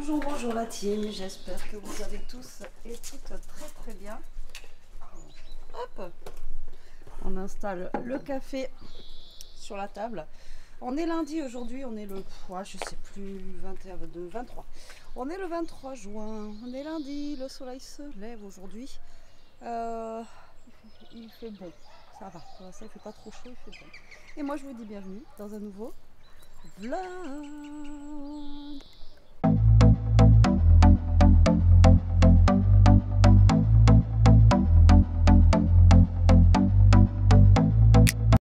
Bonjour, bonjour la team, j'espère que vous allez tous et toutes très très bien. Hop, on installe le café sur la table. On est lundi aujourd'hui, on est le, je sais plus, 23. On est le 23 juin, on est lundi, le soleil se lève aujourd'hui. Il fait bon, ça va, ça il fait pas trop chaud, il fait bon. Et moi je vous dis bienvenue dans un nouveau vlog.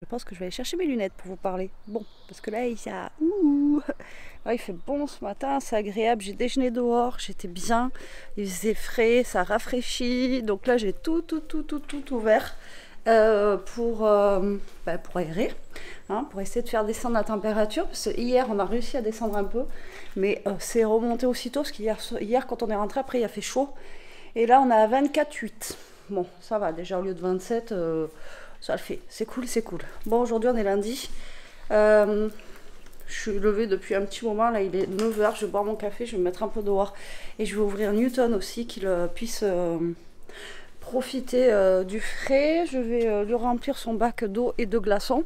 Je pense que je vais aller chercher mes lunettes pour vous parler. Bon, parce que là, il fait bon ce matin, c'est agréable. J'ai déjeuné dehors, j'étais bien. Il faisait frais, ça rafraîchit. Donc là, j'ai tout ouvert pour aérer, hein, pour essayer de faire descendre la température. Parce que hier, on a réussi à descendre un peu, mais c'est remonté aussitôt. Parce qu'hier, quand on est rentré, après, il a fait chaud. Et là, on est à 24,8. Bon, ça va. Déjà, au lieu de 27... ça le fait, c'est cool, c'est cool. Bon, aujourd'hui on est lundi. Je suis levée depuis un petit moment, là il est 9h, je vais boire mon café, je vais me mettre un peu dehors. Et je vais ouvrir Newton aussi, qu'il puisse profiter du frais. Je vais lui remplir son bac d'eau et de glaçons.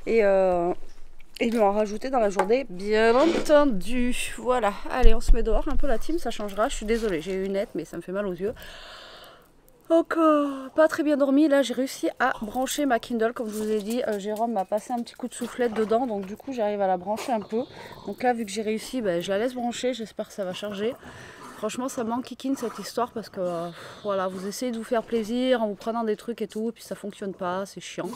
Et lui en rajouter dans la journée, bien entendu. Voilà, allez, on se met dehors un peu la team, ça changera. Je suis désolée, j'ai eu une lunettes, mais ça me fait mal aux yeux. Encore pas très bien dormi. Là j'ai réussi à brancher ma Kindle, comme je vous ai dit. Jérôme m'a passé un petit coup de soufflette dedans, donc du coup j'arrive à la brancher un peu. Donc là, vu que j'ai réussi, je la laisse brancher, j'espère que ça va charger. Franchement ça m'enquiquine cette histoire, parce que voilà, vous essayez de vous faire plaisir en vous prenant des trucs et tout, et puis ça fonctionne pas, c'est chiant.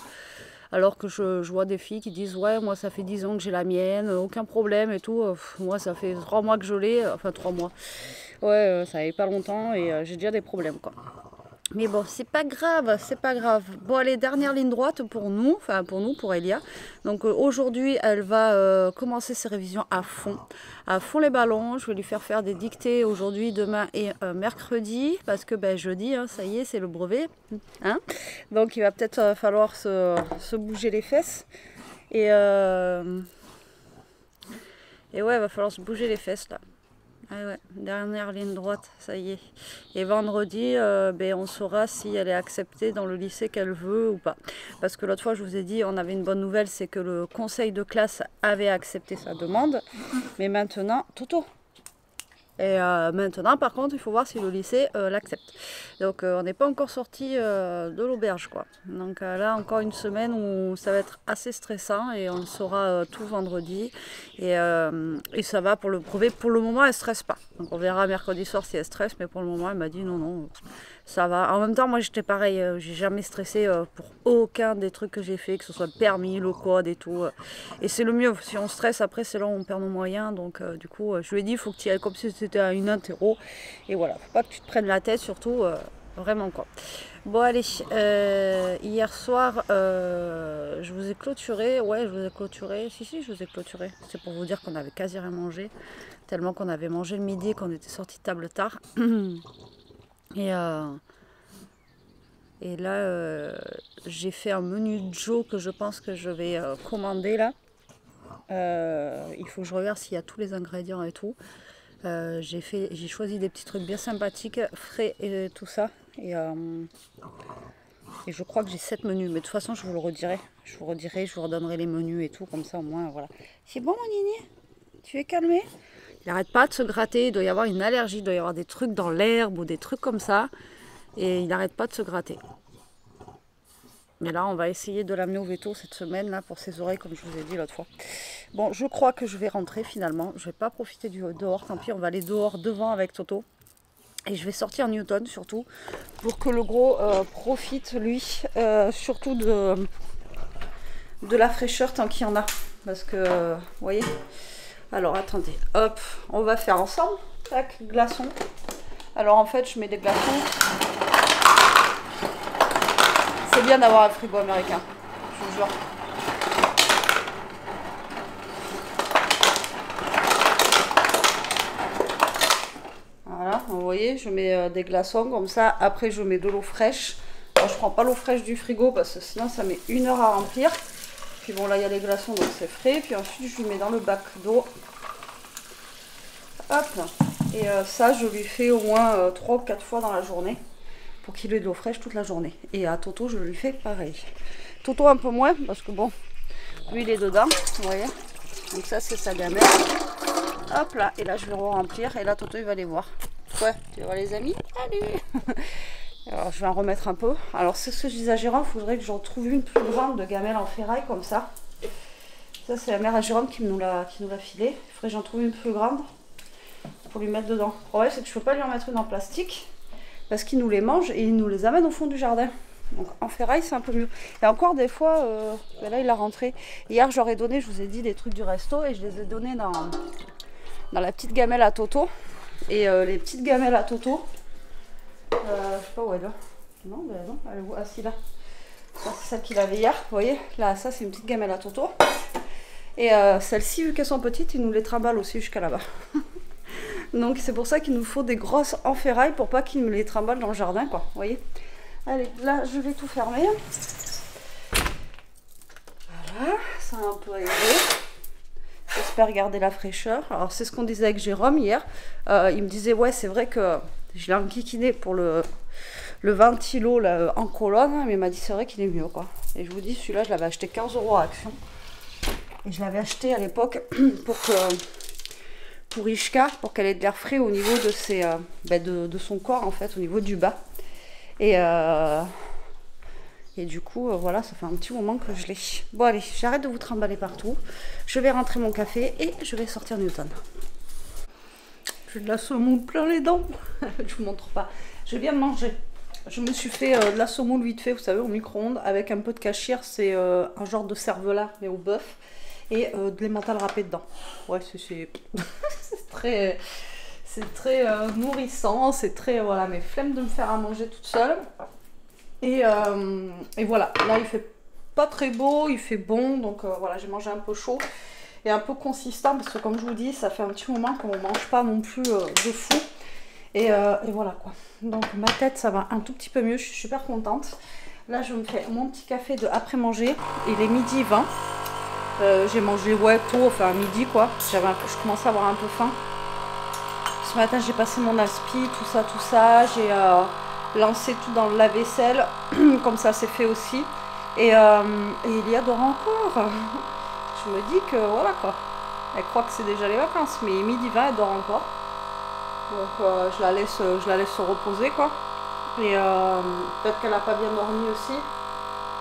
Alors que je vois des filles qui disent ouais, moi ça fait 10 ans que j'ai la mienne, aucun problème et tout. Moi ça fait 3 mois que je l'ai, enfin 3 mois. Ouais, ça fait pas longtemps et j'ai déjà des problèmes quoi. Mais bon, c'est pas grave, c'est pas grave. Bon, allez, dernière ligne droite pour nous, enfin pour Elia. Donc aujourd'hui, elle va commencer ses révisions à fond les ballons. Je vais lui faire des dictées aujourd'hui, demain et mercredi, parce que jeudi, hein, ça y est, c'est le brevet. Hein, donc il va peut-être falloir se bouger les fesses. Et ouais, il va falloir se bouger les fesses là. Ah ouais, dernière ligne droite, ça y est. Et vendredi, on saura si elle est acceptée dans le lycée qu'elle veut ou pas. Parce que l'autre fois, je vous ai dit, on avait une bonne nouvelle, c'est que le conseil de classe avait accepté sa demande. Mais maintenant, Toto. Et maintenant, par contre, il faut voir si le lycée l'accepte. Donc, on n'est pas encore sorti de l'auberge, quoi. Donc là, encore une semaine où ça va être assez stressant et on saura tout vendredi. Et ça va pour le brevet. Pour le moment, elle ne stresse pas. Donc, on verra mercredi soir si elle stresse. Mais pour le moment, elle m'a dit non, ça va. En même temps, moi, j'étais pareil. J'ai jamais stressé pour aucun des trucs que j'ai fait, que ce soit le permis, le code et tout. Et c'est le mieux. Si on stresse, après, c'est là où on perd nos moyens. Donc, du coup, je lui ai dit, il faut que tu y ailles comme si c'était à une interro. Et voilà, faut pas que tu te prennes la tête, surtout. Vraiment quoi. Bon allez, hier soir je vous ai clôturé, ouais je vous ai clôturé, si je vous ai clôturé, c'est pour vous dire qu'on avait quasi rien mangé, tellement qu'on avait mangé le midi, qu'on était sorti de table tard. Et là j'ai fait un menu Joe que je pense que je vais commander là. Il faut que je regarde s'il y a tous les ingrédients et tout. J'ai choisi des petits trucs bien sympathiques, frais et tout ça. Et je crois que j'ai 7 menus, mais de toute façon je vous le redirai. Je vous redonnerai les menus et tout, comme ça au moins voilà. C'est bon mon Nini? Tu es calmé? Il n'arrête pas de se gratter, il doit y avoir une allergie, il doit y avoir des trucs dans l'herbe ou des trucs comme ça. Et il n'arrête pas de se gratter. Mais là on va essayer de l'amener au veto cette semaine là pour ses oreilles, comme je vous ai dit l'autre fois. Bon, je crois que je vais rentrer finalement. Je vais pas profiter du dehors, tant pis, on va aller dehors devant avec Toto. Et je vais sortir Newton surtout pour que le gros profite lui surtout de la fraîcheur tant qu'il y en a. Parce que, vous voyez. Alors attendez, hop, on va faire ensemble. Tac, glaçons. Alors en fait, je mets des glaçons. C'est bien d'avoir un frigo américain, je vous jure. Voilà, vous voyez, je mets des glaçons comme ça. Après, je mets de l'eau fraîche. Alors, je prends pas l'eau fraîche du frigo parce que sinon, ça met 1 heure à remplir. Puis bon, là, il y a les glaçons, donc c'est frais. Puis ensuite, je lui mets dans le bac d'eau. Hop. Et ça, je lui fais au moins 3 ou 4 fois dans la journée pour qu'il ait de l'eau fraîche toute la journée. Et à Toto, je lui fais pareil. Toto un peu moins parce que bon, lui il est dedans, vous voyez. Donc ça c'est sa gamelle. Hop là, et là je vais re-remplir et là Toto il va aller voir. Ouais, tu vois les amis? Salut. Alors je vais en remettre un peu. Alors c'est ce que je disais à Jérôme, il faudrait que j'en trouve une plus grande de gamelle en ferraille comme ça. Ça c'est la mère à Jérôme qui nous l'a filé. Il faudrait que j'en trouve une plus grande pour lui mettre dedans. Le problème c'est que je peux pas lui en mettre une en plastique parce qu'il nous les mange et il nous les amène au fond du jardin. Donc en ferraille c'est un peu mieux. Et encore des fois, ben là il a rentré. Hier j'aurais donné, je vous ai dit, des trucs du resto et je les ai donnés dans la petite gamelle à Toto. Et les petites gamelles à Toto, je sais pas où elle est là. Non, ben non, elle est où? Ah si, là. Ça c'est celle qu'il avait hier, vous voyez. Là, ça c'est une petite gamelle à Toto. Et celles-ci, vu qu'elles sont petites, il nous les trimballe aussi jusqu'à là-bas. Donc c'est pour ça qu'il nous faut des grosses en ferraille pour pas qu'il me les trimballe dans le jardin, quoi, vous voyez. Allez, là je vais tout fermer. Voilà, ça a un peu aéré. J'espère garder la fraîcheur. Alors c'est ce qu'on disait avec Jérôme hier. Il me disait ouais c'est vrai que je l'ai enquiquiné pour le ventilo là, en colonne, mais il m'a dit c'est vrai qu'il est mieux quoi. Et je vous dis celui-là je l'avais acheté 15 € à Action. Et je l'avais acheté à l'époque pour Ishka, pour qu'elle ait de l'air frais au niveau de ses de son corps en fait, au niveau du bas. Et du coup, voilà, ça fait un petit moment que je l'ai. Bon, allez, j'arrête de vous trimballer partout. Je vais rentrer mon café et je vais sortir Newton. J'ai de la semoule plein les dents. Je vous montre pas. Je viens de manger. Je me suis fait de la semoule vite fait, vous savez, au micro-ondes, avec un peu de cachir. C'est un genre de cervelas, mais au bœuf. Et de l'emmental râpé dedans. Ouais, c'est très... C'est très nourrissant. C'est très... Voilà, mais flemme de me faire à manger toute seule. Et voilà, là il fait pas très beau, il fait bon, donc voilà, j'ai mangé un peu chaud et un peu consistant parce que comme je vous dis, ça fait un petit moment qu'on ne mange pas non plus de fou. Et voilà quoi. Donc ma tête ça va un tout petit peu mieux, je suis super contente. Là je me fais mon petit café de après manger, il est 12h20. J'ai mangé tôt, enfin midi quoi, je commençais à avoir un peu faim. Ce matin j'ai passé mon aspi, tout ça, j'ai... lancer tout dans le lave-vaisselle, comme ça c'est fait aussi. Et il y adore encore. Je me dis que voilà quoi. Elle croit que c'est déjà les vacances, mais 12h20 elle dort encore. Donc je la laisse se reposer quoi. Et peut-être qu'elle n'a pas bien dormi aussi.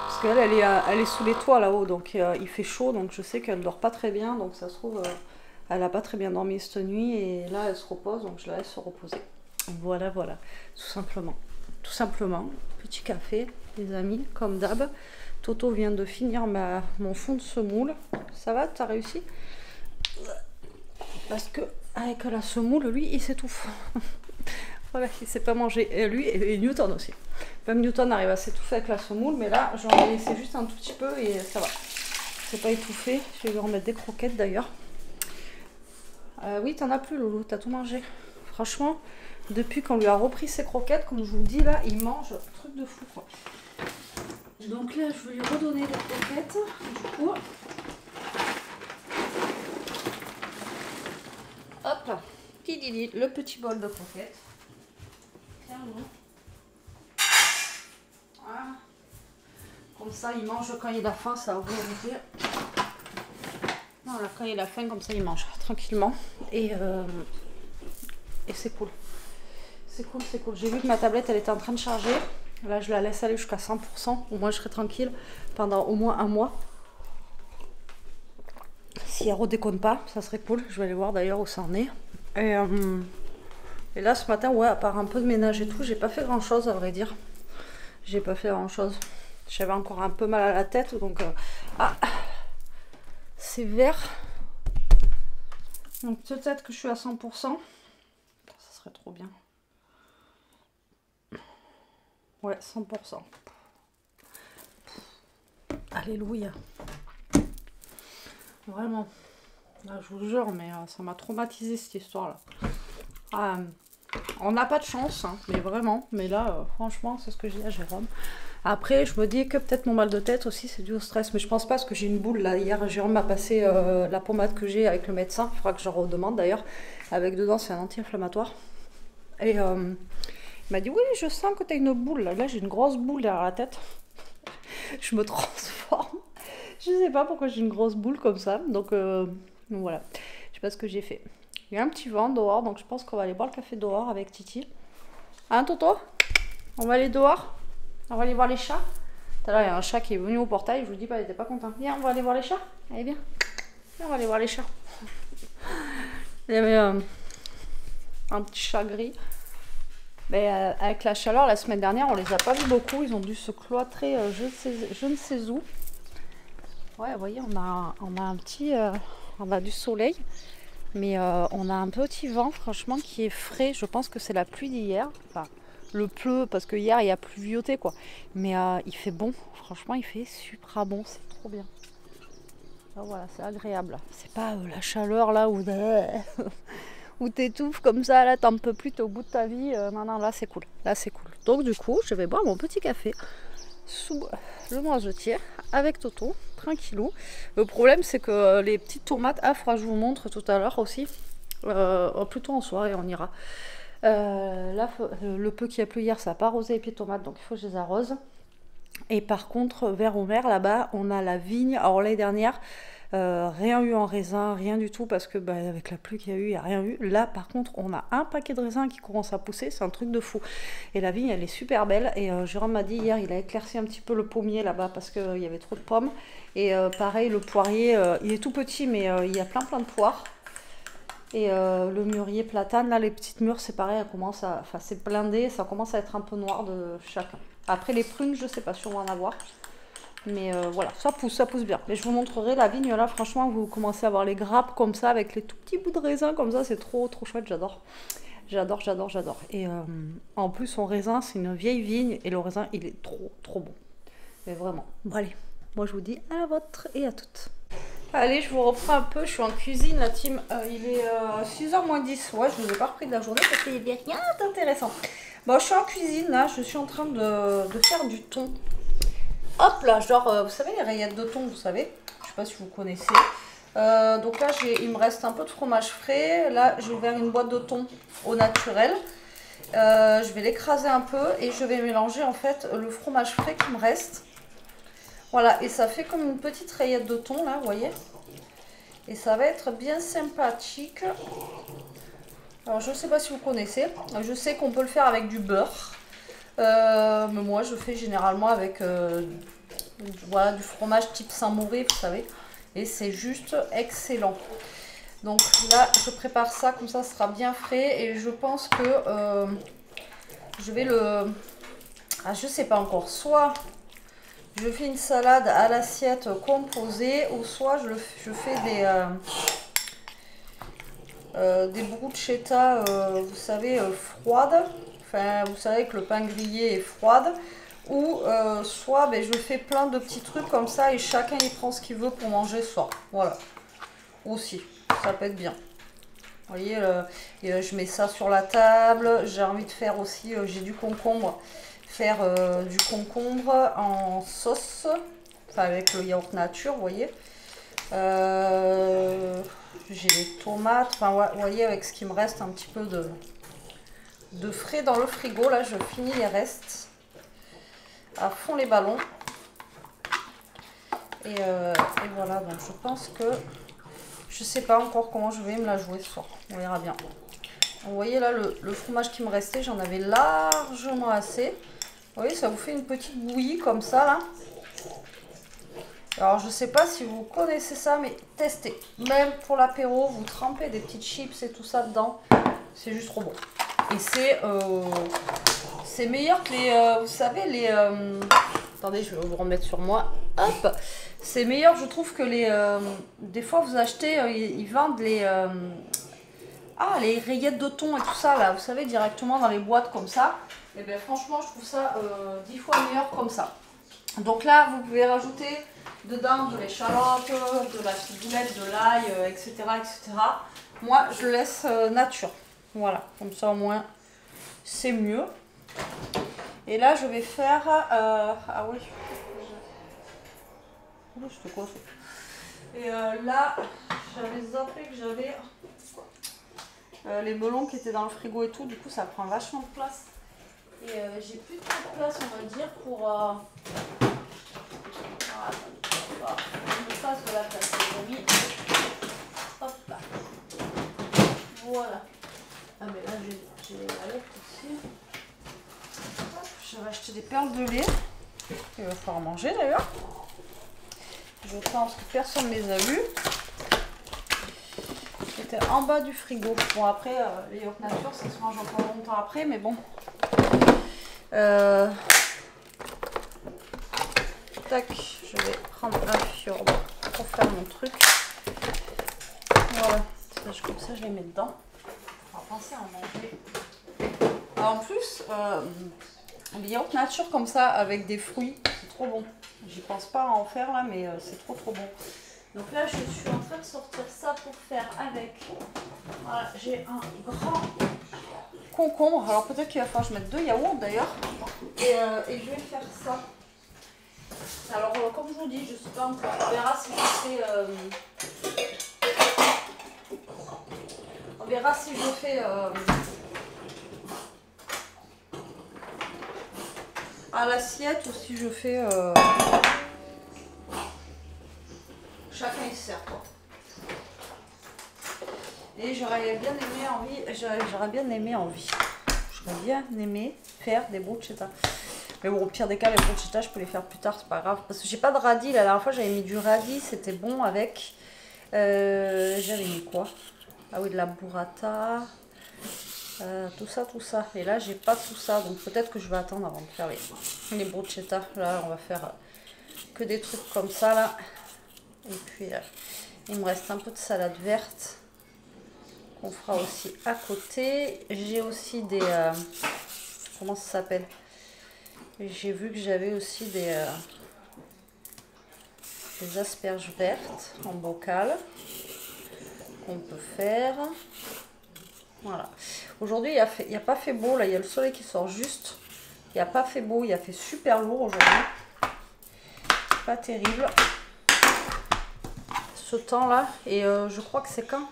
Parce qu'elle elle est sous les toits là-haut, donc il fait chaud, donc je sais qu'elle dort pas très bien. Donc ça se trouve, elle n'a pas très bien dormi cette nuit. Et là elle se repose, donc je la laisse se reposer. Voilà, tout simplement. Tout simplement, petit café, les amis, comme d'hab. Toto vient de finir mon fond de semoule. Ça va, t'as réussi? Parce que avec la semoule, lui, il s'étouffe. Voilà, il sait pas manger. Et lui, et Newton aussi. Même Newton arrive à s'étouffer avec la semoule, mais là, j'en ai laissé juste un tout petit peu et ça va. C'est pas étouffé. Je vais lui remettre des croquettes d'ailleurs. Oui, t'en as plus, Loulou, t'as tout mangé. Franchement... Depuis qu'on lui a repris ses croquettes, comme je vous dis là, il mange un truc de fou quoi. Donc là, je vais lui redonner des croquettes. Du coup, hop, pidili, le petit bol de croquettes. Tiens, voilà. Comme ça, il mange quand il a faim, ça va vous dire. Voilà, quand il a faim, comme ça, il mange tranquillement. Et c'est cool. C'est cool. J'ai vu que ma tablette, elle était en train de charger. Là, je la laisse aller jusqu'à 100%. Au moins, je serai tranquille pendant au moins un mois. Si elle redéconne pas, ça serait cool. Je vais aller voir d'ailleurs où ça en est. Et là, ce matin, ouais, à part un peu de ménage et tout, j'ai pas fait grand-chose, à vrai dire. J'ai pas fait grand-chose. J'avais encore un peu mal à la tête, donc... c'est vert. Donc peut-être que je suis à 100%. Ça serait trop bien. Ouais, 100%. Alléluia. Vraiment. Là, je vous jure, mais ça m'a traumatisé cette histoire-là. On n'a pas de chance, hein, mais vraiment. Mais là, franchement, c'est ce que j'ai dit à Jérôme. Après, je me dis que peut-être mon mal de tête aussi, c'est dû au stress. Mais je pense pas parce que j'ai une boule là. Hier, Jérôme m'a passé la pommade que j'ai avec le médecin. Il faudra que je redemande d'ailleurs. Avec dedans, c'est un anti-inflammatoire. Et il m'a dit, oui, je sens que tu as une boule. Là, j'ai une grosse boule derrière la tête. Je me transforme. Je sais pas pourquoi j'ai une grosse boule comme ça. Donc voilà. Je sais pas ce que j'ai fait. Il y a un petit vent dehors. Donc je pense qu'on va aller boire le café dehors avec Titi. Hein, Toto? On va aller dehors? On va aller voir les chats. Tout à l'heure, il y a un chat qui est venu au portail. Je vous dis pas, il était pas content. Viens, on va aller voir les chats. Allez, viens. Viens, on va aller voir les chats. Il y avait un petit chat gris. Mais avec la chaleur, la semaine dernière, on les a pas vus beaucoup. Ils ont dû se cloîtrer je ne sais où. Ouais, vous voyez, on a un petit... on a du soleil. Mais on a un petit vent, franchement, qui est frais. Je pense que c'est la pluie d'hier. Enfin, le pleu, parce que hier, il y a pluvioté, quoi. Mais il fait bon. Franchement, il fait super bon. C'est trop bien. Alors, voilà, c'est agréable. C'est pas la chaleur, là, où... où t'étouffes comme ça, là, t'en peux plus, t'es au bout de ta vie. Non, là, c'est cool. Là, c'est cool. Donc, du coup, je vais boire mon petit café sous le noisetier avec Toto, tranquillou. Le problème, c'est que les petites tomates, faudra que je vous montre tout à l'heure aussi. Plutôt en soirée, on ira. Là, le peu qu'il y a plu hier, ça n'a pas arrosé les pieds de tomates, donc il faut que je les arrose. Et par contre, vers Omer, là-bas, on a la vigne. Alors, l'année dernière, rien eu en raisin, rien du tout, parce que avec la pluie qu'il y a eu, il n'y a rien eu. Là, par contre, on a un paquet de raisins qui commence à pousser, c'est un truc de fou. Et la vigne, elle est super belle. Et Jérôme m'a dit hier, il a éclairci un petit peu le pommier là-bas, parce qu'il y avait trop de pommes. Et pareil, le poirier, il est tout petit, mais il y a plein de poires. Et le mûrier platane, là, les petites mûres, c'est pareil, enfin, c'est blindé, ça commence à être un peu noir de chacun. Après, les prunes, je sais pas si on va en avoir. Mais voilà, ça pousse bien. Mais je vous montrerai la vigne là, franchement, vous commencez à voir les grappes comme ça, avec les tout petits bouts de raisin comme ça, c'est trop chouette, j'adore. J'adore. Et en plus, son raisin, c'est une vieille vigne, et le raisin, il est trop bon. Mais vraiment. Bon, allez, moi je vous dis à la vôtre et à toutes. Allez, je vous reprends un peu, je suis en cuisine, la team. Il est 6h moins 10. Ouais, je ne vous ai pas repris de la journée parce qu'il n'y avait rien d'intéressant. Bon, je suis en cuisine là, je suis en train de faire du thon. Hop là, genre, vous savez, les rayettes de thon, vous savez, je sais pas si vous connaissez. Donc là, il me reste un peu de fromage frais. Là, j'ai ouvert une boîte de thon au naturel. Je vais l'écraser un peu et je vais mélanger en fait le fromage frais qui me reste. Voilà, et ça fait comme une petite rayette de thon là, vous voyez. Et ça va être bien sympathique. Alors, je ne sais pas si vous connaissez. Je sais qu'on peut le faire avec du beurre. Mais moi, je fais généralement avec voilà, du fromage type Saint-Maurice, vous savez. Et c'est juste excellent. Donc là, je prépare ça, comme ça sera bien frais. Et je pense que je vais le... Ah, je sais pas encore. Soit je fais une salade à l'assiette composée, ou soit je fais des bruschetta, vous savez, froides. Enfin, vous savez que le pain grillé est froide. Ou soit je fais plein de petits trucs comme ça et chacun il prend ce qu'il veut pour manger ce soir. Voilà. Aussi, ça peut être bien. Vous voyez, je mets ça sur la table. J'ai envie de faire aussi, j'ai du concombre. Faire du concombre en sauce. Enfin, avec le yaourt nature, vous voyez. J'ai les tomates. Enfin, vous voyez, avec ce qui me reste un petit peu de frais dans le frigo. Là, je finis les restes. À fond les ballons. Et voilà, donc je pense que je sais pas encore comment je vais me la jouer ce soir. On verra bien. Vous voyez là le fromage qui me restait, j'en avais largement assez. Vous voyez, ça vous fait une petite bouillie comme ça là. Alors je sais pas si vous connaissez ça, mais testez. Même pour l'apéro, vous trempez des petites chips et tout ça dedans. C'est juste trop bon. Et c'est meilleur que les... vous savez, les... attendez, je vais vous remettre sur moi. Hop. C'est meilleur, je trouve, que les... des fois, vous achetez... ils vendent les rayettes de thon et tout ça, là. Vous savez, directement dans les boîtes comme ça. Et bien, franchement, je trouve ça 10 fois meilleur comme ça. Donc là, vous pouvez rajouter dedans de l'échalote, de la ciboulette, de l'ail, etc., etc. Moi, je le laisse nature. Voilà, comme ça, au moins... c'est mieux. Et là, je vais faire... ah oui. Je te coiffe. Et là, j'avais zappé que j'avais les melons qui étaient dans le frigo et tout. Du coup, ça prend vachement de place. Et j'ai plus trop de place, on va dire, pour... Voilà, je me fasse de la place, les amis. Hop là. Voilà. Ah, mais là, j'ai les galettes aussi. J'avais acheté des perles de lait. Il va falloir manger d'ailleurs. Je pense que personne ne les a vus. C'était en bas du frigo. Bon, après, les yaourts nature, ça se mange encore longtemps après, mais bon. Tac, je vais prendre un fjord pour faire mon truc. Voilà, comme ça, je les mets dedans. On va penser à en manger. Alors, en plus, les yaourts nature comme ça, avec des fruits, c'est trop bon. J'y pense pas à en faire là, mais c'est trop bon. Donc là, je suis en train de sortir ça pour faire avec. Voilà, j'ai un grand concombre. Alors peut-être qu'il va falloir que je mette 2 yaourts d'ailleurs. Et je vais faire ça. Alors comme je vous dis, je sais pas encore. On verra si je fais. On verra si je fais. À l'assiette ou si je fais chacun il se sert quoi. Et j'aurais bien aimé faire des bruschetta. Mais bon, au pire des cas, les bruschetta, je peux les faire plus tard, c'est pas grave. Parce que j'ai pas de radis. La dernière fois, j'avais mis du radis, c'était bon avec. J'avais mis quoi? Ah oui, de la burrata. Tout ça. Et là, j'ai pas tout ça. Donc peut-être que je vais attendre avant de faire les bruschetta. Là, on va faire que des trucs comme ça, là. Et puis, il me reste un peu de salade verte. On fera aussi à côté. J'ai aussi des... comment ça s'appelle? J'ai vu que j'avais aussi des asperges vertes en bocal. Qu'on peut faire. Voilà. Aujourd'hui, il n'y a pas fait beau. Là, il y a le soleil qui sort juste. Il n'y a pas fait beau. Il a fait super lourd aujourd'hui. Pas terrible. Ce temps-là. Et je crois que c'est quand?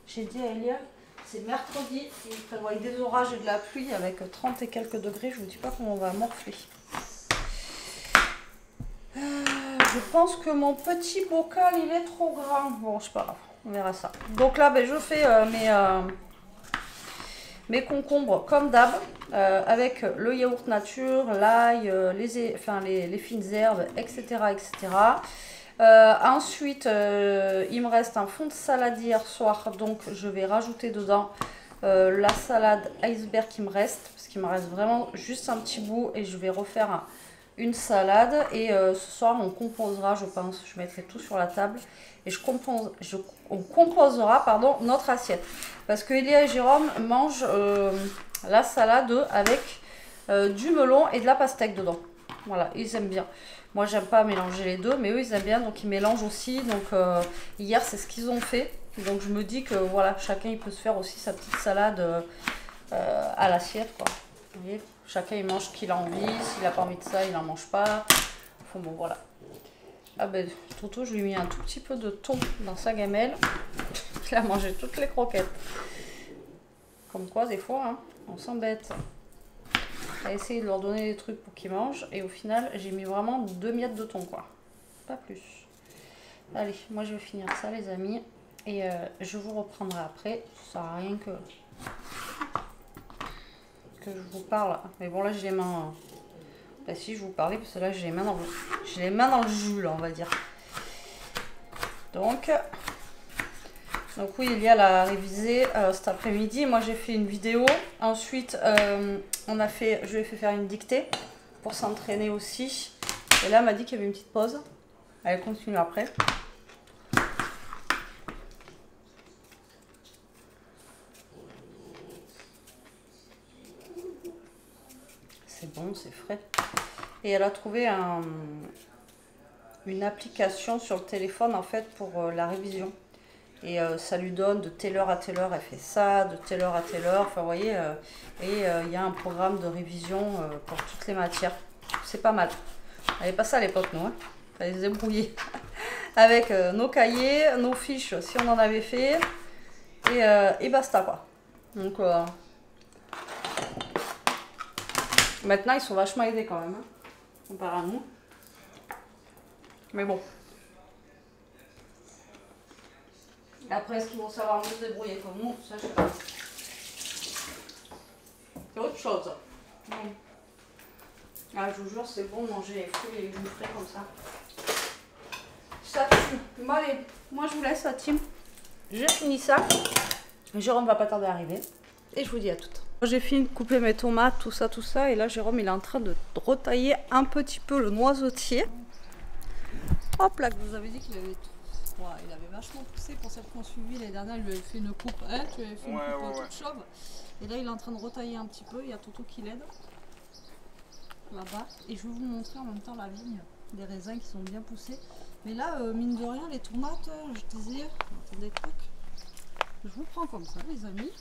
J'ai dit à Elia, c'est mercredi. Il prévoit des orages et de la pluie avec 30 et quelques degrés. Je vous dis pas comment on va morfler. Je pense que mon petit bocal, il est trop grand. Bon, je sais pas. On verra ça. Donc là, je fais mes concombres comme d'hab, avec le yaourt nature, l'ail, les fines herbes, etc. Ensuite, il me reste un fond de salade hier soir, donc je vais rajouter dedans la salade iceberg qui me reste, parce qu'il me reste vraiment juste un petit bout et je vais refaire une salade. Et ce soir, on composera, je pense, je mettrai tout sur la table et on composera notre assiette. Parce que Elia et Jérôme mangent la salade avec du melon et de la pastèque dedans. Voilà, ils aiment bien. Moi, j'aime pas mélanger les deux, mais eux, ils aiment bien, donc ils mélangent aussi. Donc hier, c'est ce qu'ils ont fait. Donc je me dis que voilà, chacun il peut se faire aussi sa petite salade à l'assiette, quoi. Vous voyez, chacun il mange ce qu'il a envie. S'il n'a pas envie de ça, il n'en mange pas. Enfin bon, voilà. Ah ben, Toto, je lui ai mis un tout petit peu de thon dans sa gamelle. Il a mangé toutes les croquettes. Comme quoi, des fois, hein, on s'embête à essayer de leur donner des trucs pour qu'ils mangent. Et au final, j'ai mis vraiment 2 miettes de thon, quoi. Pas plus. Allez, moi je vais finir ça, les amis. Et je vous reprendrai après. Ça sert à rien que je vous parle. Mais bon, là, j'ai les mains... Bah si, je vous parlais, parce que là, j'ai les mains dans le jus, là, on va dire. Donc oui, il y a la révisée cet après-midi. Moi, j'ai fait une vidéo. Ensuite, je lui ai fait faire une dictée pour s'entraîner aussi. Et là, elle m'a dit qu'il y avait une petite pause. Elle continue après. C'est bon, c'est frais. Et elle a trouvé une application sur le téléphone, en fait, pour la révision. Et ça lui donne de telle heure à telle heure, elle fait ça, de telle heure à telle heure. Enfin, vous voyez, et il y a un programme de révision pour toutes les matières. C'est pas mal. On n'avait pas ça à l'époque, nous. Hein. Il fallait se débrouiller avec nos cahiers, nos fiches, si on en avait fait. Et basta, quoi. Donc, maintenant, ils sont vachement aidés quand même, hein, comparé à nous. Mais bon. Après, est-ce qu'ils vont savoir mieux se débrouiller comme nous? Ça, je sais pas. C'est autre chose. Ah, je vous jure, c'est bon de manger les fruits et les légumes frais comme ça. Ça tue. Bon, allez, moi je vous laisse, la team. J'ai fini ça. Jérôme va pas tarder à arriver. Et je vous dis à toutes. J'ai fini de couper mes tomates, tout ça. Et là, Jérôme, il est en train de retailler un petit peu le noisetier. Hop là, que vous avez dit qu'il avait... Ouais, il avait vachement poussé pour celles qui ont suivi. Les dernières, il lui avait fait une coupe. Hein, tu avais fait une coupe toute chauve. Et là, il est en train de retailler un petit peu. Il y a Toto qui l'aide. Là-bas. Et je vais vous montrer en même temps la vigne. Des raisins qui sont bien poussés. Mais là, mine de rien, les tomates, je disais... Attendez, truc. Je vous prends comme ça, les amis.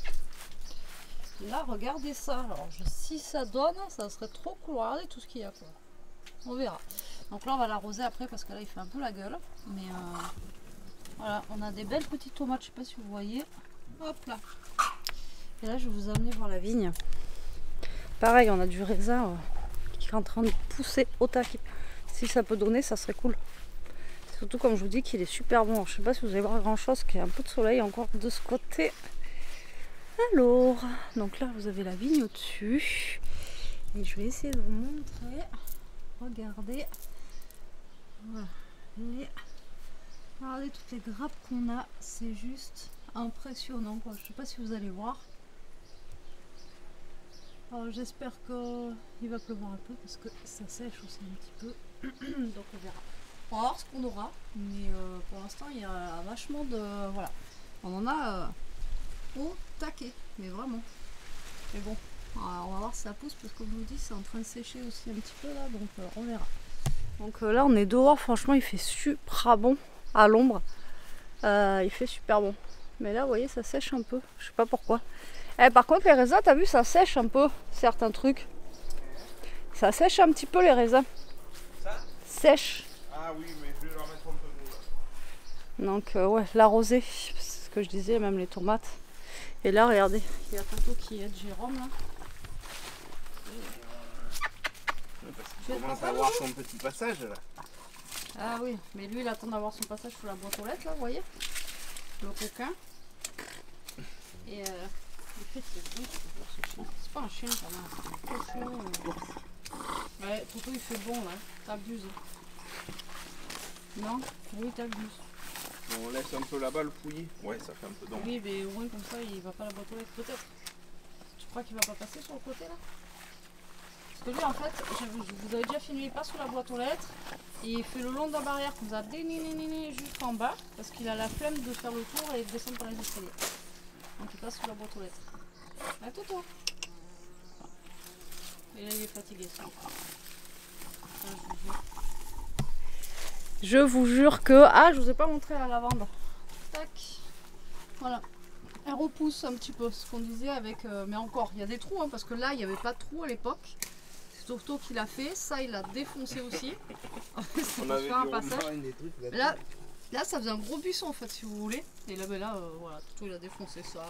Là, regardez ça. Alors, si ça donne, ça serait trop cool. Regardez tout ce qu'il y a, quoi. On verra. Donc là, on va l'arroser après parce que là, il fait un peu la gueule. Mais voilà, on a des belles petites tomates. Je sais pas si vous voyez. Hop là. Et là, je vais vous amener voir la vigne. Pareil, on a du raisin qui est en train de pousser au taquet. Si ça peut donner, ça serait cool. Surtout, comme je vous dis, qu'il est super bon. Alors, je sais pas si vous allez voir grand chose, qu'il y a un peu de soleil encore de ce côté. Alors, donc là, vous avez la vigne au-dessus. Et je vais essayer de vous montrer. Regardez. Voilà. Et regardez toutes les grappes qu'on a. C'est juste impressionnant, quoi. Je sais pas si vous allez voir. J'espère qu'il va pleuvoir un peu parce que ça sèche aussi un petit peu. Donc on verra. On va voir ce qu'on aura. Mais pour l'instant, il y a vachement de... Voilà. On en a au taquet. Mais vraiment. Mais bon. Alors, on va voir si ça pousse parce que comme je vous dis, c'est en train de sécher aussi un petit peu là. Donc on verra. Donc là, on est dehors. Franchement, il fait super bon à l'ombre. Il fait super bon. Mais là, vous voyez, ça sèche un peu. Je sais pas pourquoi. Par contre, les raisins, t'as vu, ça sèche un peu certains trucs. Ça sèche un petit peu les raisins. Ça sèche. Ah oui, mais je vais leur mettre un peu d'eau là. Donc, ouais, l'arroser. C'est ce que je disais, même les tomates. Et là, regardez, il y a Toto qui aide Jérôme là. Parce qu'il commence à avoir son petit passage là. Ah oui, mais lui, il attend d'avoir son passage sous la boîte aux lettres là, vous voyez. Le coquin. Et il fait ses bruits, c'est pas un chien quand même. Ouais, Toto il fait bon là, t'abuses. Non, oui t'abuses. On laisse un peu là-bas le fouiller. Ouais, ça fait un peu d'ombre. Oui, mais au moins comme ça il va pas à la boîte aux lettres peut-être. Tu crois qu'il va pas passer sur le côté là? Parce que lui en fait, vous avez déjà filmé, il passe sous la boîte aux lettres. Et il fait le long de la barrière comme ça, jusqu'en bas. Parce qu'il a la flemme de faire le tour et de descendre par les escaliers. Donc il passe sous la boîte aux lettres. Ah Toto. Et là il est fatigué ça. Je vous jure que... Ah, je vous ai pas montré la lavande. Tac. Voilà. Elle repousse un petit peu, ce qu'on disait avec... mais encore, il y a des trous, hein, parce que là, il n'y avait pas de trous à l'époque. C'est Toto qui l'a fait. Ça, il l'a défoncé aussi. C'est pour faire un passage. Là, ça faisait un gros buisson, en fait, si vous voulez. Et là, ben là voilà, Toto, il a défoncé ça.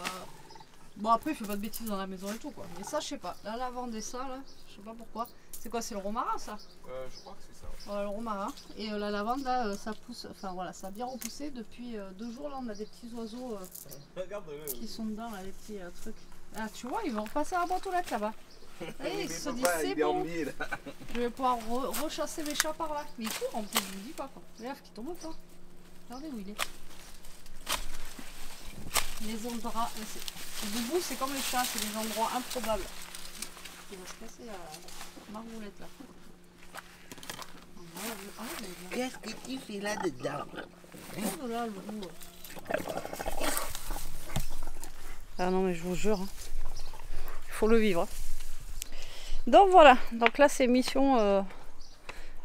Bon, après, il fait pas de bêtises dans la maison et tout, quoi. Mais ça, je sais pas. La lavande et ça, là, je sais pas pourquoi. C'est quoi, c'est le romarin, ça? Je crois que c'est ça. Voilà, le romarin. Et la lavande, là, ça pousse. Enfin, voilà, ça a bien repoussé. Depuis 2 jours, là, on a des petits oiseaux qui sont dedans, là, les petits trucs. Ah, tu vois, ils vont repasser à la boîte aux lettres, là-bas. Et ils se disent, c'est bon. Je vais pouvoir rechasser mes chats par là. Mais il court, en plus, je vous dis pas, quoi. Regarde qui tombe pas. Regardez où il est. Les endroits... Boubou, c'est comme les chats, c'est des endroits improbables. Il va se casser la margoulette là. Qu'est-ce que tu fais là-dedans? Oh là, le bout. Ah non, mais je vous jure, hein. Il faut le vivre. Donc voilà, donc là c'est mission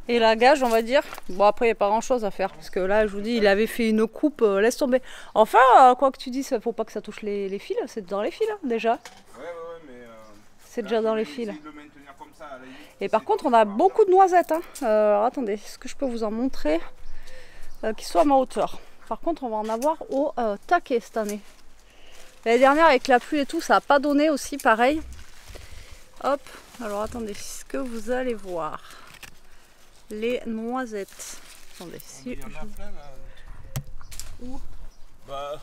Et la gage, on va dire, bon après il n'y a pas grand chose à faire, parce que là je vous dis, il avait fait une coupe, laisse tomber. Enfin, quoi que tu dises, faut pas que ça touche les fils, c'est dans les fils déjà. Ouais, mais. C'est déjà dans les fils. De le maintenir comme ça, à la limite, Et par contre, on a beaucoup de noisettes. Hein. Alors attendez, est-ce que je peux vous en montrer qui sont à ma hauteur? Par contre, on va en avoir au taquet cette année. L'année dernière, avec la pluie et tout, ça n'a pas donné aussi pareil. Hop, alors attendez, ce que vous allez voir. Les noisettes. Attendez, si. Il y en a plein là. Où? Bah,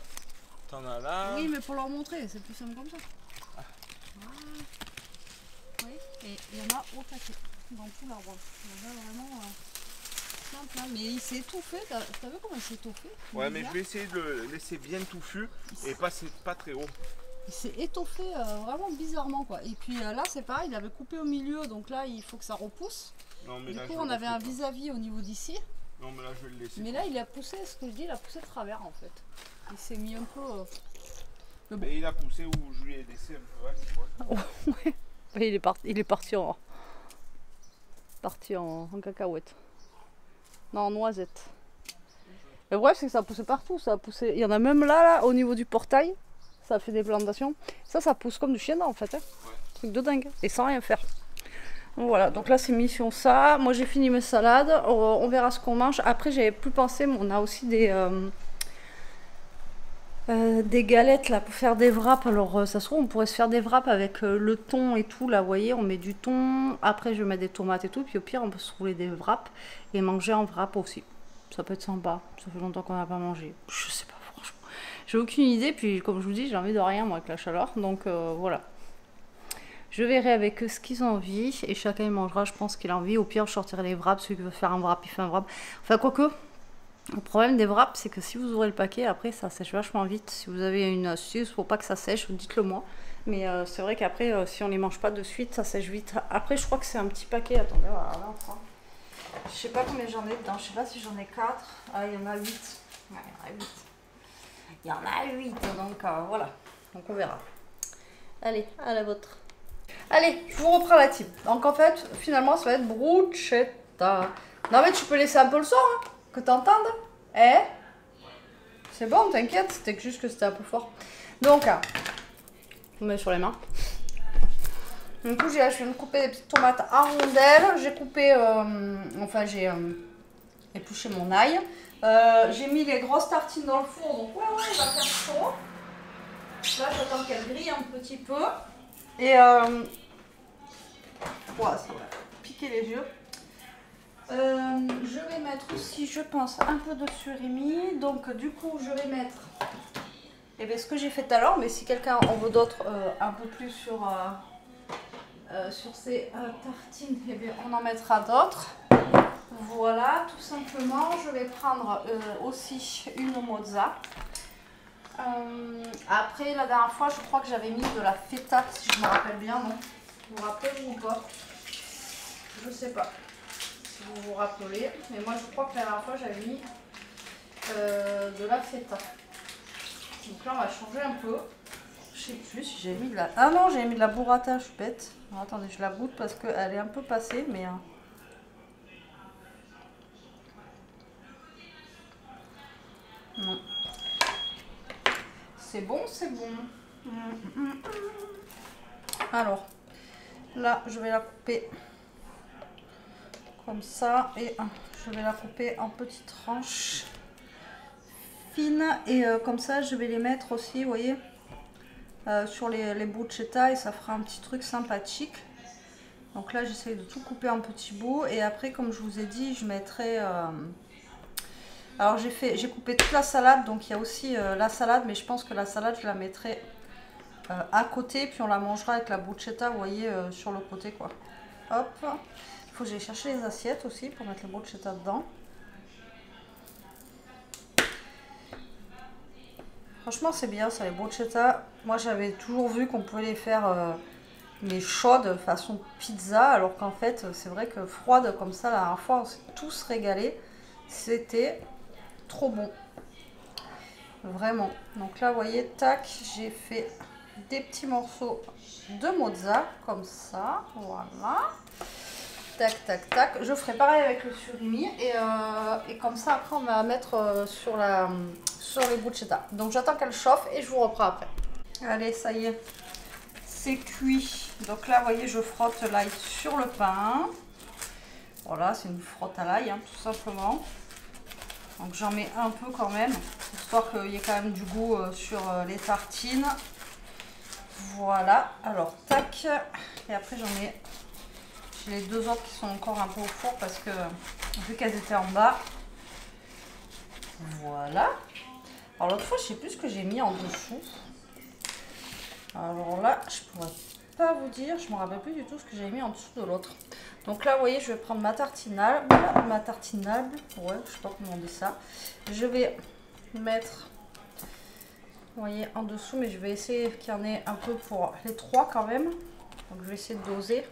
t'en as là. Oui, mais pour leur montrer, c'est plus simple comme ça. Ah. Oui, et il y en a au taquet, dans tout l'arbre. Il y en a vraiment plein. Mais il s'est étouffé, t'as vu comment il s'est étouffé? Ouais, mais je vais essayer de le laisser bien touffu et pas très haut. Il s'est étoffé vraiment bizarrement quoi. Et puis là c'est pareil, il avait coupé au milieu, donc là il faut que ça repousse. Non, mais du là, coup on avait un vis-à-vis au niveau d'ici. Non, mais là je vais le laisser. Mais là il a poussé, ce que je dis, il a poussé de travers en fait. Il s'est mis un peu... Bon. Et il a poussé où je lui ai laissé un peu. Ouais. Il est parti en cacahuète. Non, en noisette. Le bref c'est que ça a poussé partout, ça a poussé. Il y en a même là au niveau du portail. Ça a fait des plantations. Ça pousse comme du chien en fait. Hein. Ouais. Truc de dingue. Et sans rien faire. Donc, voilà, donc là c'est mission ça. Moi j'ai fini mes salades. On verra ce qu'on mange. Après j'avais plus pensé, mais on a aussi des galettes là pour faire des wraps. Alors ça se trouve on pourrait se faire des wraps avec le thon et tout. Là vous voyez, on met du thon. Après je vais mettre des tomates et tout. Puis au pire on peut se rouler des wraps et manger en wrap aussi. Ça peut être sympa. Ça fait longtemps qu'on n'a pas mangé. Je sais pas. J'ai aucune idée, puis comme je vous dis, j'ai envie de rien moi avec la chaleur, donc voilà. Je verrai avec eux ce qu'ils ont envie, et chacun il mangera, je pense qu'il a envie. Au pire, je sortirai les wraps, celui qui veut faire un wrap, il fait un wrap. Enfin, quoique, le problème des wraps, c'est que si vous ouvrez le paquet, après ça sèche vachement vite. Si vous avez une astuce pour pas que ça sèche, dites-le moi. Mais c'est vrai qu'après, si on les mange pas de suite, ça sèche vite. Après, je crois que c'est un petit paquet, attendez, voilà, là, enfin. Je sais pas combien j'en ai dedans, je sais pas si j'en ai 4. Ah, il y en a 8. Ouais, il y en a 8. Il y en a 8, donc voilà. Donc on verra. Allez, à la vôtre. Allez, je vous reprends la team. Donc en fait, finalement, ça va être bruschetta. Non mais tu peux laisser un peu le son, hein, que t'entendes. Eh, c'est bon, t'inquiète, c'était juste que c'était un peu fort. Donc, on met sur les mains. Du coup, je viens de couper des petites tomates en rondelles. J'ai coupé, enfin j'ai épluché mon ail. J'ai mis les grosses tartines dans le four, donc ouais, il va faire chaud. Là, j'attends qu'elle grille un petit peu. Et ouais, ça va piquer les yeux. Je vais mettre aussi, je pense, un peu de surimi. Donc, du coup, je vais mettre ce que j'ai fait tout à l'heure. Mais si quelqu'un en veut d'autres, un peu plus sur ces tartines, eh bien, on en mettra d'autres. Voilà, tout simplement, je vais prendre aussi une mozza. Après, la dernière fois, je crois que j'avais mis de la feta, si je me rappelle bien, non? Vous vous rappelez ou pas? Je sais pas si vous vous rappelez, mais moi je crois que la dernière fois j'avais mis de la feta. Donc là, on va changer un peu. Je sais plus si j'avais mis de la... Ah non, j'avais mis de la burrata, je suis bête. Alors, attendez, je la goûte parce qu'elle est un peu passée, mais... Non. C'est bon, c'est bon. Alors, là, je vais la couper comme ça et je vais la couper en petites tranches fines et comme ça, je vais les mettre aussi, vous voyez, sur les bruschetta et ça fera un petit truc sympathique. Donc là, j'essaye de tout couper en petits bouts et après, comme je vous ai dit, je mettrai... Alors j'ai coupé toute la salade, donc il y a aussi la salade, mais je pense que la salade je la mettrai à côté, puis on la mangera avec la bruschetta, vous voyez, sur le côté quoi. Hop, il faut que j'aille chercher les assiettes aussi pour mettre la bruschetta dedans. Franchement c'est bien ça les bruschetta. Moi j'avais toujours vu qu'on pouvait les faire mais chaudes façon pizza, alors qu'en fait c'est vrai que froide comme ça, la dernière fois on s'est tous régalés. C'était trop bon, vraiment. Donc là vous voyez, tac, j'ai fait des petits morceaux de mozza comme ça, voilà. Tac, tac, tac. Je ferai pareil avec le surimi et comme ça après on va mettre sur les bruschetta. Donc j'attends qu'elle chauffe et je vous reprends après. Allez, ça y est, c'est cuit. Donc là, vous voyez, je frotte l'ail sur le pain. Voilà, c'est une frotte à l'ail, hein, tout simplement. Donc j'en mets un peu quand même, histoire qu'il y ait quand même du goût sur les tartines. Voilà, alors tac. Et après j'en ai... J'ai les deux autres qui sont encore un peu au four parce que vu qu'elles étaient en bas. Voilà. Alors l'autre fois, je sais plus ce que j'ai mis en dessous. Alors là, je pourrais pas vous dire, je me rappelle plus du tout ce que j'ai mis en dessous de l'autre. Donc là, vous voyez, je vais prendre ma tartinade, ouais, je sais pas comment on dit ça. Je vais mettre, vous voyez, en dessous, mais je vais essayer qu'il y en ait un peu pour les trois quand même. Donc je vais essayer de doser.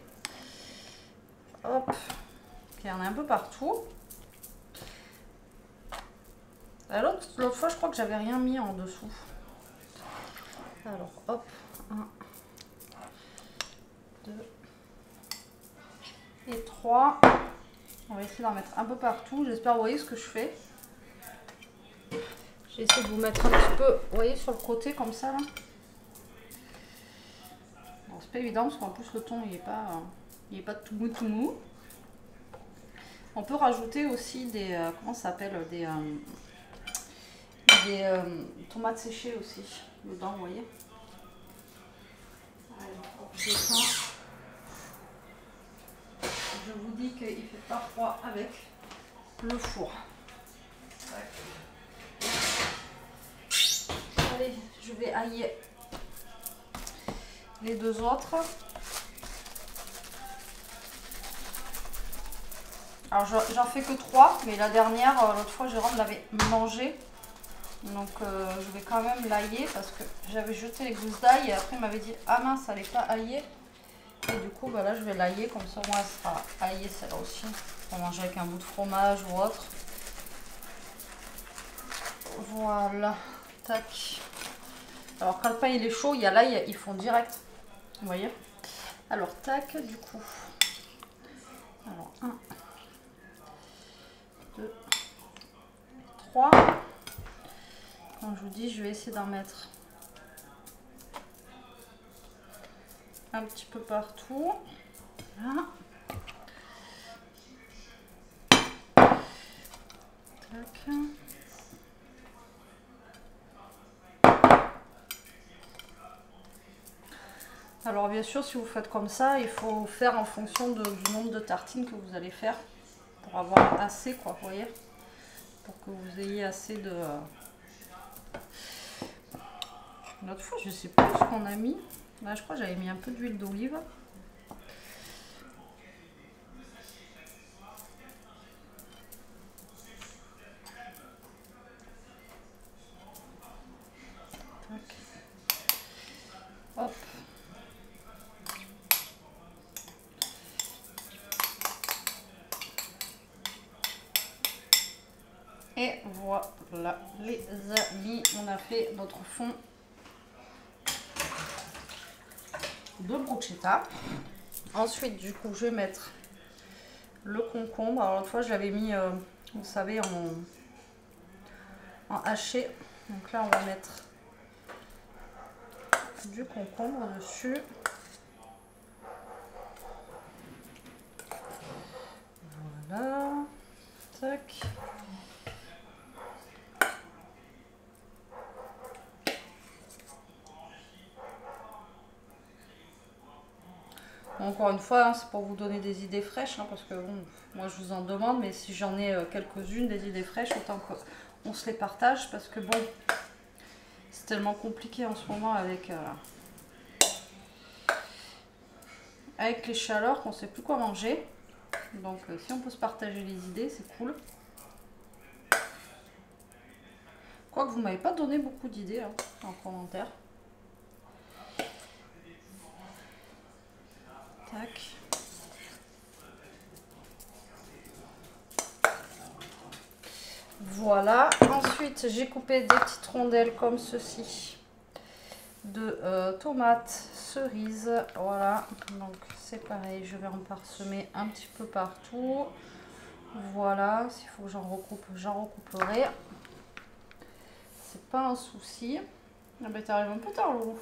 Hop, qu'il y en ait un peu partout. L'autre fois, je crois que j'avais rien mis en dessous. Alors, hop, 1, 2 et 3. On va essayer d'en mettre un peu partout. J'espère vous voyez ce que je fais. J'ai essayé de vous mettre un petit peu, vous voyez, sur le côté comme ça. Là. Bon, c'est pas évident parce qu'en plus le thon il est pas tout mou. On peut rajouter aussi des, comment ça s'appelle, des tomates séchées aussi dedans, vous voyez. Je vous dis qu'il ne fait pas froid avec le four. Allez, je vais hailler les deux autres. Alors j'en fais que 3, mais la dernière, l'autre fois Jérôme l'avait mangé. Donc je vais quand même l'ailler parce que j'avais jeté les gousses d'ail et après il m'avait dit ah mince, ça n'est pas haillé. Et du coup bah là je vais l'ailler comme ça, moi elle sera haillée celle-là aussi. Pour manger avec un bout de fromage ou autre. Voilà, tac. Alors quand le pain il est chaud, il y a l'ail, ils font direct. Vous voyez. Alors tac, du coup. Alors 1, 2, 3. Comme je vous dis, je vais essayer d'en mettre un petit peu partout. Voilà. Tac. Alors bien sûr, si vous faites comme ça, il faut faire en fonction du nombre de tartines que vous allez faire pour avoir assez, quoi, vous voyez, pour que vous ayez assez de... L'autre fois, je sais plus ce qu'on a mis. Là, je crois que j'avais mis un peu d'huile d'olive. Hop. Et voilà les amis, on a fait notre fond de bruschetta. Ensuite, du coup, je vais mettre le concombre. Alors l'autre fois, je l'avais mis, vous savez, en haché. Donc là, on va mettre du concombre dessus. Voilà. Tac. Encore une fois, hein, c'est pour vous donner des idées fraîches, hein, parce que bon, moi je vous en demande, mais si j'en ai quelques-unes, des idées fraîches, autant qu'on se les partage, parce que bon, c'est tellement compliqué en ce moment avec les chaleurs qu'on ne sait plus quoi manger. Donc si on peut se partager les idées, c'est cool. Quoique vous ne m'avez pas donné beaucoup d'idées hein, en commentaire. Tac. Voilà. Ensuite, j'ai coupé des petites rondelles comme ceci de tomates cerises. Voilà, donc c'est pareil, je vais en parsemer un petit peu partout. Voilà, s'il faut que j'en recouperai. C'est pas un souci. Ah ben t'arrives un peu tard, Loulou.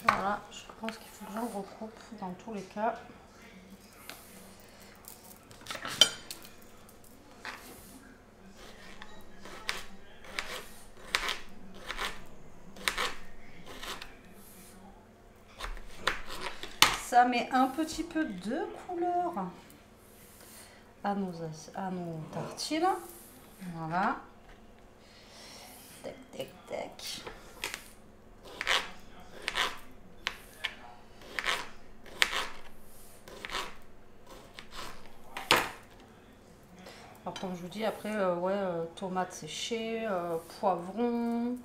Voilà, je pense qu'il faut que j'en recoupe dans tous les cas. Ça met un petit peu de couleur à nos tartines. Voilà. Tac, tac, tac. Alors comme je vous dis, après, tomates séchées, poivrons.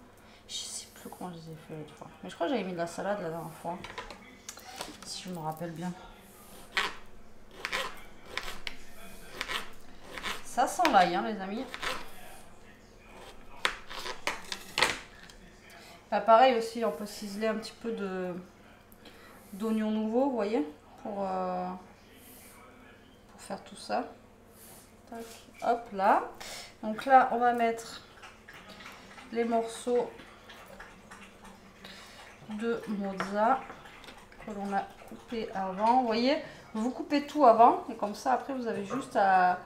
Je sais plus comment je les ai fait l'autre fois. Mais je crois que j'avais mis de la salade la dernière fois. Si je me rappelle bien. Ça sent l'ail, hein, les amis. Là, pareil aussi, on peut ciseler un petit peu d'oignons nouveaux, vous voyez, pour faire tout ça. Tac, hop là. Donc là, on va mettre les morceaux de mozza que l'on a coupé avant. Vous voyez, vous coupez tout avant et comme ça, après, vous avez juste à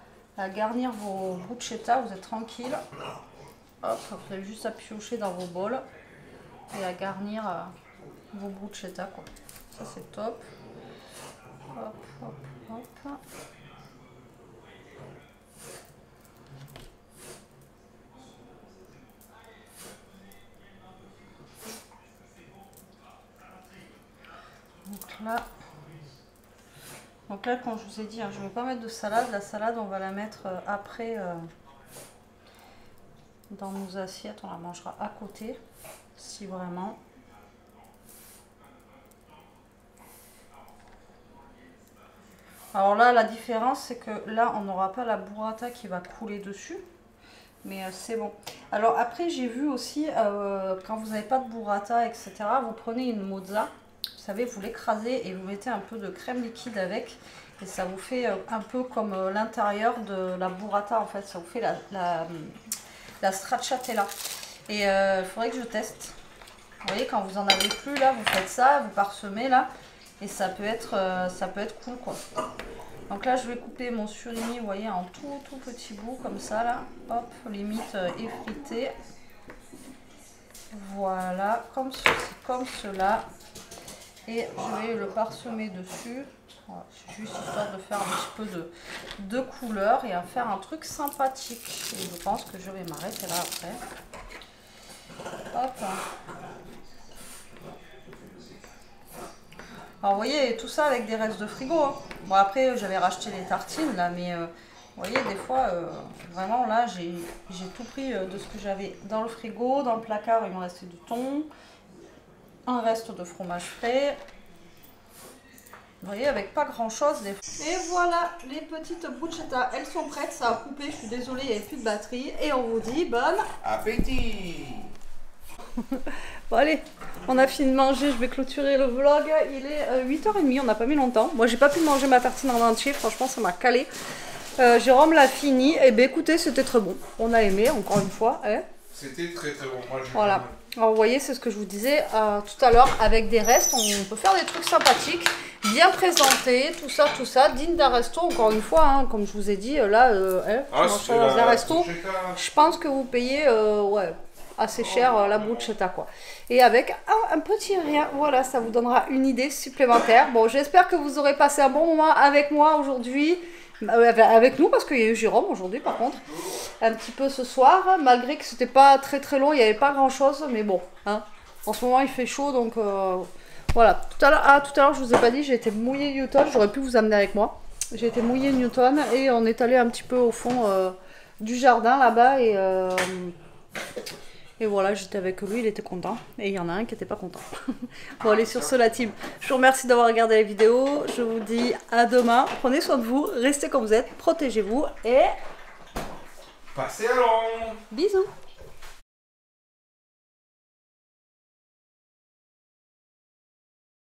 garnir vos bruschetta. Vous êtes tranquille. Hop, vous avez juste à piocher dans vos bols et à garnir vos bruschetta, quoi. Ça, c'est top. Hop, hop, hop. Donc là, comme je vous ai dit, hein, je ne vais pas mettre de salade. La salade, on va la mettre après dans nos assiettes. On la mangera à côté, si vraiment. Alors là, la différence, c'est que là, on n'aura pas la burrata qui va couler dessus. Mais c'est bon. Alors après, j'ai vu aussi, quand vous n'avez pas de burrata, etc., vous prenez une mozza. Vous savez, vous l'écrasez et vous mettez un peu de crème liquide avec. Et ça vous fait un peu comme l'intérieur de la burrata, en fait. Ça vous fait la stracciatella. Et il faudrait que je teste. Vous voyez, quand vous en avez plus, là, vous faites ça, vous parsemez, là. Et ça peut être cool, quoi. Donc là, je vais couper mon surimi, vous voyez, en tout petits bouts, comme ça, là. Hop, limite effrité. Voilà, comme ceci, comme cela. Et je vais le parsemer dessus. Voilà, juste histoire de faire un petit peu de couleur et à faire un truc sympathique. Et je pense que je vais m'arrêter là après. Hop. Alors vous voyez, tout ça avec des restes de frigo. Hein. Bon après, j'avais racheté les tartines là, mais vous voyez, des fois, vraiment là, j'ai tout pris de ce que j'avais dans le frigo. Dans le placard, il me restait du thon. Un reste de fromage frais. Vous voyez, avec pas grand chose. Et voilà, les petites bruschetta, elles sont prêtes. Ça a coupé, je suis désolée, il n'y avait plus de batterie. Et on vous dit bon appétit. Bon allez, on a fini de manger, je vais clôturer le vlog. Il est 8h30, on n'a pas mis longtemps. Moi, j'ai pas pu manger ma tartine en entier, franchement, ça m'a calé. Jérôme l'a fini. Et bien écoutez, c'était très bon. On a aimé, encore une fois. Hein, c'était très très bon. Moi, voilà. Alors vous voyez, c'est ce que je vous disais tout à l'heure, avec des restes, on peut faire des trucs sympathiques, bien présentés, tout ça, digne d'un resto, encore une fois, hein, comme je vous ai dit, là, dans un resto, je pense que vous payez assez cher la bruschetta, quoi. Et avec un petit rien, voilà, ça vous donnera une idée supplémentaire. Bon, j'espère que vous aurez passé un bon moment avec moi aujourd'hui. Avec nous, parce qu'il y a eu Jérôme aujourd'hui par contre, un petit peu ce soir, malgré que c'était pas très long, il n'y avait pas grand chose, mais bon, hein, en ce moment il fait chaud, donc voilà. Tout à l'heure je vous ai pas dit, j'ai été mouiller Newton, j'aurais pu vous amener avec moi, j'ai été mouiller Newton et on est allé un petit peu au fond du jardin là-bas et voilà, j'étais avec lui, il était content. Et il y en a un qui n'était pas content. Bon, allez, sur ce, la team. Je vous remercie d'avoir regardé la vidéo. Je vous dis à demain. Prenez soin de vous, restez comme vous êtes, protégez-vous et... passez à l'ombre. Bisous.